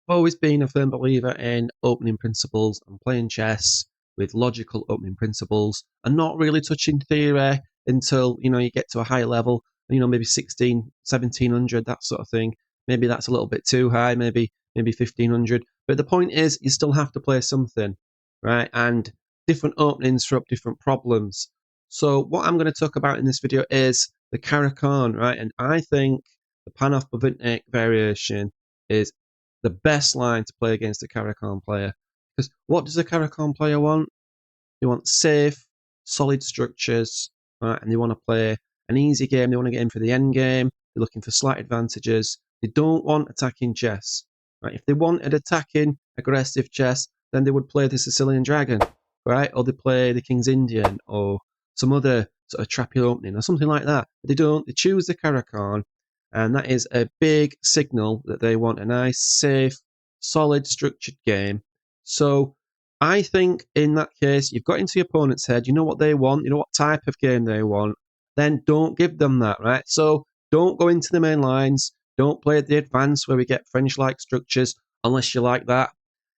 Always been a firm believer in opening principles and playing chess with logical opening principles and not really touching theory until, you get to a higher level, maybe 16, 1700, that sort of thing. Maybe that's a little bit too high, maybe 1500. But the point is, you still have to play something, right? And different openings throw up different problems. So what I'm going to talk about in this video is the Caro-Kann, right? And I think the Panov Botvinnik variation is the best line to play against a Caro-Kann player. Because what does a Caro-Kann player want? They want safe, solid structures, right? And they want to play an easy game. They want to get in for the end game. They're looking for slight advantages. They don't want attacking chess, right? If they wanted attacking, aggressive chess, then they would play the Sicilian Dragon, right? Or they play the King's Indian or some other sort of trappy opening or something like that. But they don't. They choose the Caro-Kann. And that is a big signal that they want a nice, safe, solid, structured game. So I think in that case, you've got into your opponent's head, you know what they want, you know what type of game they want, then don't give them that, right? So don't go into the main lines, don't play the advance where we get French-like structures, unless you like that.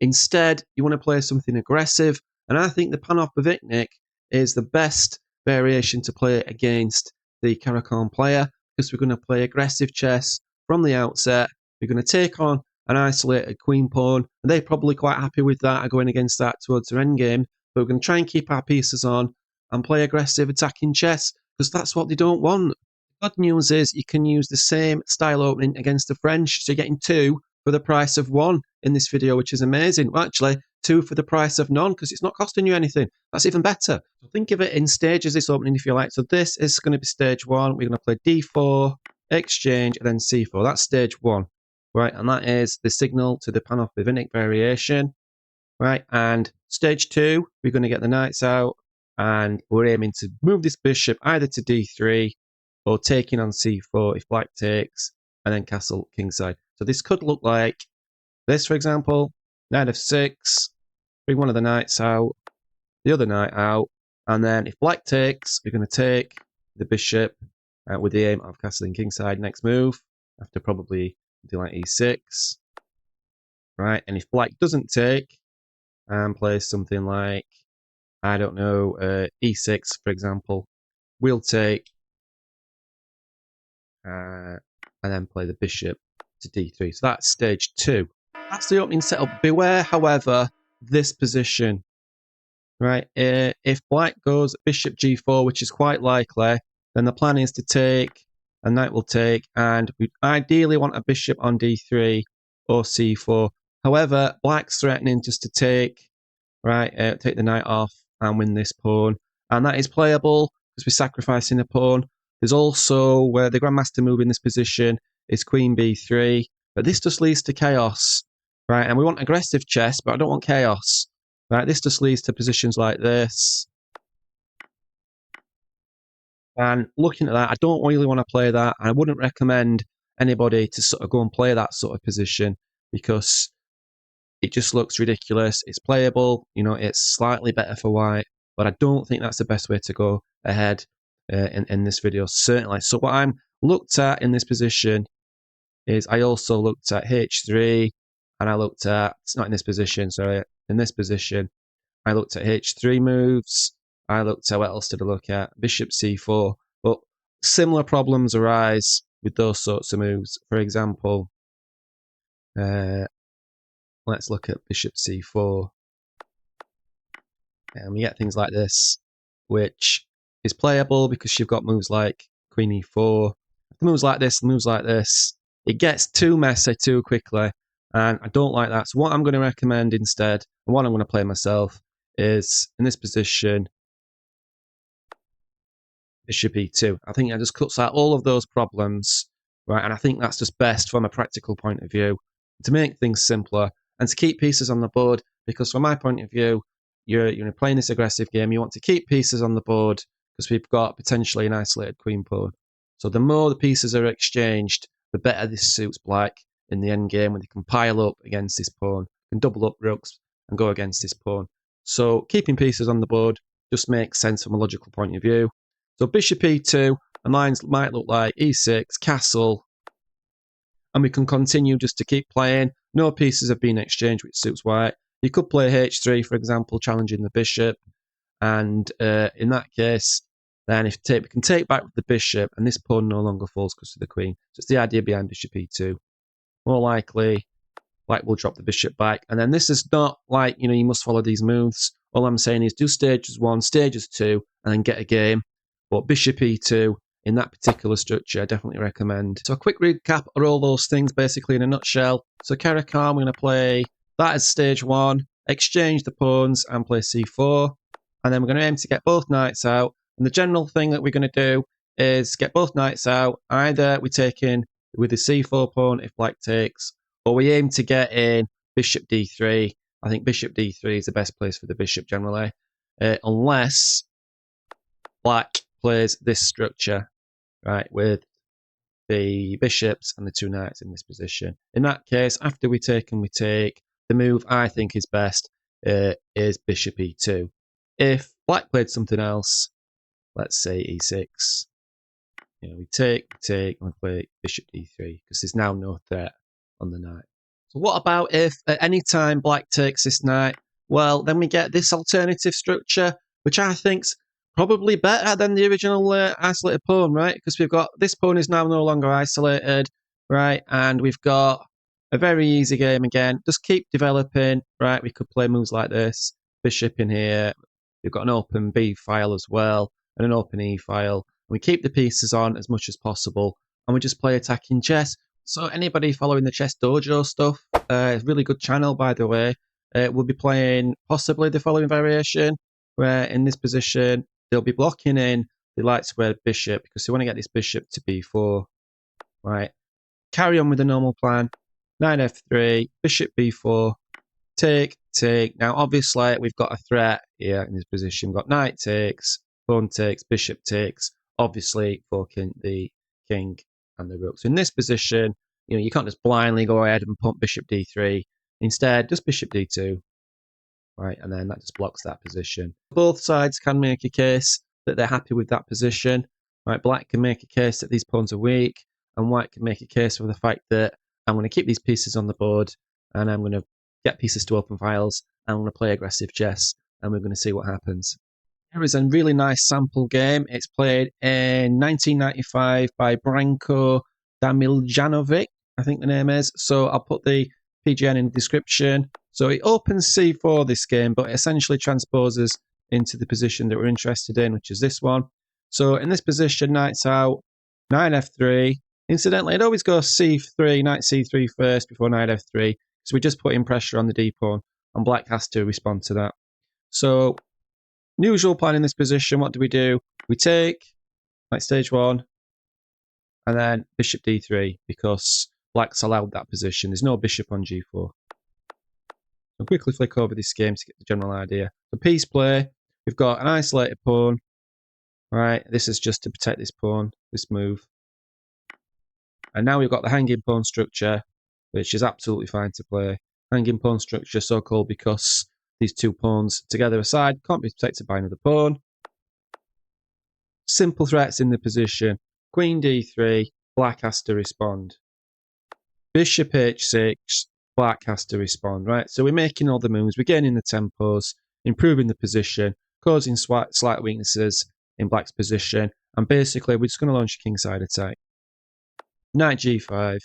Instead, you want to play something aggressive, and I think the Panov Botvinnik is the best variation to play against the Caro-Kann player, because we're going to play aggressive chess from the outset. We're going to take on an isolated queen pawn, and they're probably quite happy with that, going against that towards their endgame. But we're going to try and keep our pieces on and play aggressive attacking chess, because that's what they don't want. The good news is you can use the same style opening against the French, so you're getting 2 for the price of 1 in this video, which is amazing. Well, actually, 2 for the price of none, because it's not costing you anything. That's even better. So think of it in stages, this opening, if you like. So this is going to be stage 1. We're going to play d4, exchange, and then c4. That's stage 1, right? And that is the signal to the Panov Botvinnik variation, right? And stage 2, we're going to get the knights out, and we're aiming to move this bishop either to d3 or taking on c4 if black takes, and then castle kingside. So this could look like this, for example, knight f6, bring one of the knights out, the other knight out, and then if black takes, we're going to take the bishop with the aim of castling kingside. Next move, after probably do like e6, right? And if black doesn't take and plays something like, I don't know, e6, for example, we'll take and then play the bishop to d3. So that's stage 2. That's the opening setup. Beware, however, this position, right? If black goes bishop g4, which is quite likely, then the plan is to take, and knight will take, and we ideally want a bishop on d3 or c4. However, black's threatening just to take, right? Take the knight off and win this pawn, and that is playable because we're sacrificing a pawn. There's also where the grandmaster move in this position is queen b3, but this just leads to chaos, right? And we want aggressive chess, but I don't want chaos, right? This just leads to positions like this. And looking at that, I don't really want to play that. I wouldn't recommend anybody to sort of go and play that sort of position because it just looks ridiculous. It's playable, it's slightly better for white, but I don't think that's the best way to go ahead in this video, certainly. So what I'm looked at in this position is I also looked at h3, and I looked at, it's not in this position, sorry, in this position, I looked at h3 moves. I looked at, what else did I look at? Bishop c4. But similar problems arise with those sorts of moves. For example, let's look at bishop c4. And we get things like this, which is playable because you've got moves like queen e4. Moves like this, moves like this. It gets too messy too quickly, and I don't like that. So what I'm going to recommend instead, and what I'm going to play myself, is in this position, bishop e2. I think that just cuts out all of those problems, right? And I think that's just best from a practical point of view, to make things simpler and to keep pieces on the board, because from my point of view, you're playing this aggressive game, you want to keep pieces on the board because we've got potentially an isolated queen pawn. So the more the pieces are exchanged, the better this suits black in the end game, when they can pile up against this pawn, can double up rooks and go against this pawn. So keeping pieces on the board just makes sense from a logical point of view. So bishop e2, and lines might look like e6, castle, and we can continue just to keep playing. No pieces have been exchanged, which suits white. You could play h3, for example, challenging the bishop. And in that case, then if we can take back the bishop, and this pawn no longer falls because of the queen. So it's the idea behind bishop e2. More likely, Black will drop the bishop back. And then this is not like, you must follow these moves. All I'm saying is do stages 1, stages 2, and then get a game. But bishop e2, in that particular structure, I definitely recommend. So a quick recap of all those things, basically, in a nutshell. So Caro-Kann, we're going to play that as stage 1, exchange the pawns, and play c4. And then we're going to aim to get both knights out. And the general thing that we're going to do is get both knights out. Either we take in with the c4 pawn if Black takes, or we aim to get in bishop d3. I think bishop d3 is the best place for the bishop generally, unless Black plays this structure, right, with the bishops and the 2 knights in this position. In that case, after we take and we take, the move I think is best is bishop e2. If Black played something else, let's say e6, we take, and we play bishop d3 because there's now no threat on the knight. So what about if at any time Black takes this knight? Well, then we get this alternative structure, which I think's probably better than the original isolated pawn, right? Because we've got this pawn is now no longer isolated, right? And we've got a very easy game again. Just keep developing, right? We could play moves like this, bishop in here. We've got an open B file as well, and an open E file. We keep the pieces on as much as possible, and we just play attacking chess. So anybody following the Chess Dojo stuff, it's a really good channel, by the way. We'll be playing possibly the following variation, where in this position, they'll be blocking in the light squared bishop because they want to get this bishop to b4, right? Carry on with the normal plan. Knight f3, bishop b4, take. Now, obviously, we've got a threat here in this position. We've got knight takes, pawn takes, bishop takes, obviously forking the king and the rook. So in this position, you can't just blindly go ahead and pump bishop d3. Instead, just bishop d2, right? And then that just blocks that position. Both sides can make a case that they're happy with that position, right? Black can make a case that these pawns are weak, and white can make a case for the fact that I'm going to keep these pieces on the board, and I'm going to get pieces to open files, and I'm going to play aggressive chess, and we're going to see what happens. Here is a really nice sample game. It's played in 1995 by Branko Damiljanovic, I think the name is. So I'll put the PGN in the description. So it opens c4 this game, but it essentially transposes into the position that we're interested in, which is this one. So in this position, knight's out, knight f3. Incidentally, it always goes c3, knight c3 first before knight f3. So we're just putting pressure on the d pawn, and Black has to respond to that. So usual plan in this position, what do? We take, like stage 1, and then bishop d3, because Black's allowed that position. There's no bishop on g4. I'll quickly flick over this game to get the general idea. The piece play, we've got an isolated pawn, right? This is just to protect this pawn, this move. And now we've got the hanging pawn structure, which is absolutely fine to play. Hanging pawn structure, so called because these two pawns together aside can't be protected by another pawn. Simple threats in the position. Queen d3, Black has to respond. Bishop h6, Black has to respond, right? So we're making all the moves, we're gaining the tempos, improving the position, causing slight weaknesses in Black's position, and basically we're just going to launch a kingside attack. Knight g5,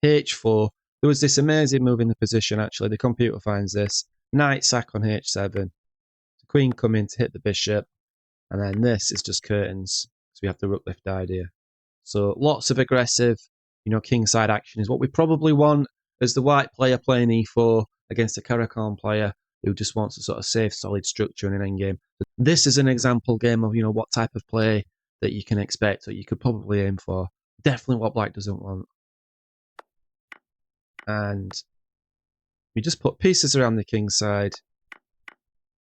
h4. There was this amazing move in the position, actually. The computer finds this. Knight sack on h7. The queen come in to hit the bishop, and then this is just curtains. So we have the rook lift idea. So lots of aggressive, kingside action is what we probably want as the white player playing e4 against a Caro-Kann player who just wants a sort of safe, solid structure in an endgame. This is an example game of, what type of play that you can expect or you could probably aim for. Definitely what Black doesn't want. And we just put pieces around the king side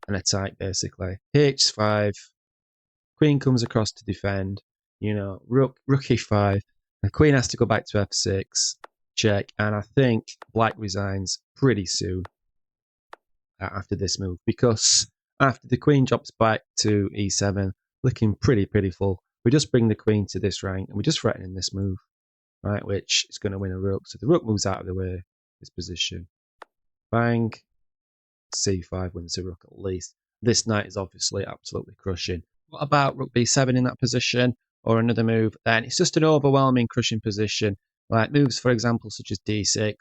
and attack, basically. h5, queen comes across to defend, rook e5, the queen has to go back to f6, check, and I think Black resigns pretty soon after this move, because after the queen drops back to e7, looking pretty pitiful, we just bring the queen to this rank, and we're just threatening this move, right, which is going to win a rook, so the rook moves out of the way. this position. Bang, c5 wins the rook at least. This knight is obviously absolutely crushing. What about rook b7 in that position, or another move? Then it's just an overwhelming crushing position. Like moves, for example, such as d6,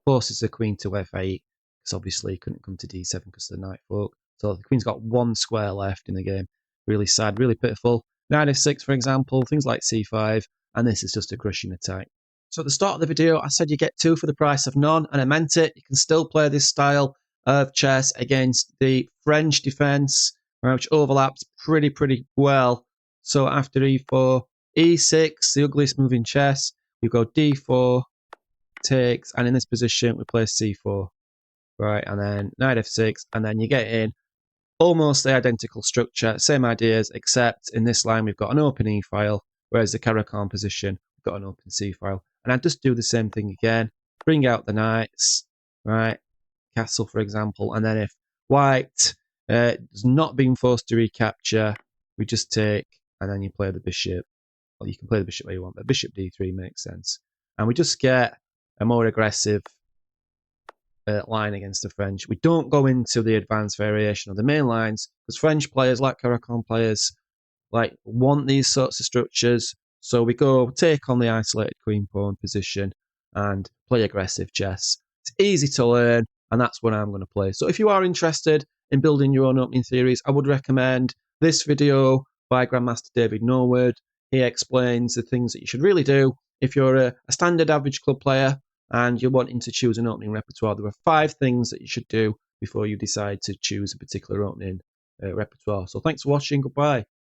forces the queen to f8, because obviously he couldn't come to d7 because of the knight fork. So the queen's got one square left in the game. Really sad, really pitiful. Knight f6, for example, things like c5, and this is just a crushing attack. So at the start of the video, I said you get 2 for the price of none, and I meant it. You can still play this style of chess against the French defense, which overlaps pretty well. So after e4, e6, the ugliest move in chess, we go d4, takes, and in this position we play c4, right, and then knight f6, and then you get in almost the identical structure, same ideas, except in this line we've got an open e file, whereas the Caro-Kann position we've got an open c file. And I just do the same thing again, bring out the knights, right, castle for example, and then if white is not being forced to recapture, we just take, and then you play the bishop. Well, you can play the bishop where you want, but bishop d3 makes sense. And we just get a more aggressive line against the French. We don't go into the advanced variation of the main lines, because French players, like Caro-Kann players, want these sorts of structures. So we go take on the isolated queen pawn position and play aggressive chess. It's easy to learn, and that's what I'm going to play. So if you are interested in building your own opening theories, I would recommend this video by Grandmaster David Norwood. He explains the things that you should really do if you're a standard average club player and you're wanting to choose an opening repertoire. There are 5 things that you should do before you decide to choose a particular opening repertoire. So thanks for watching. Goodbye.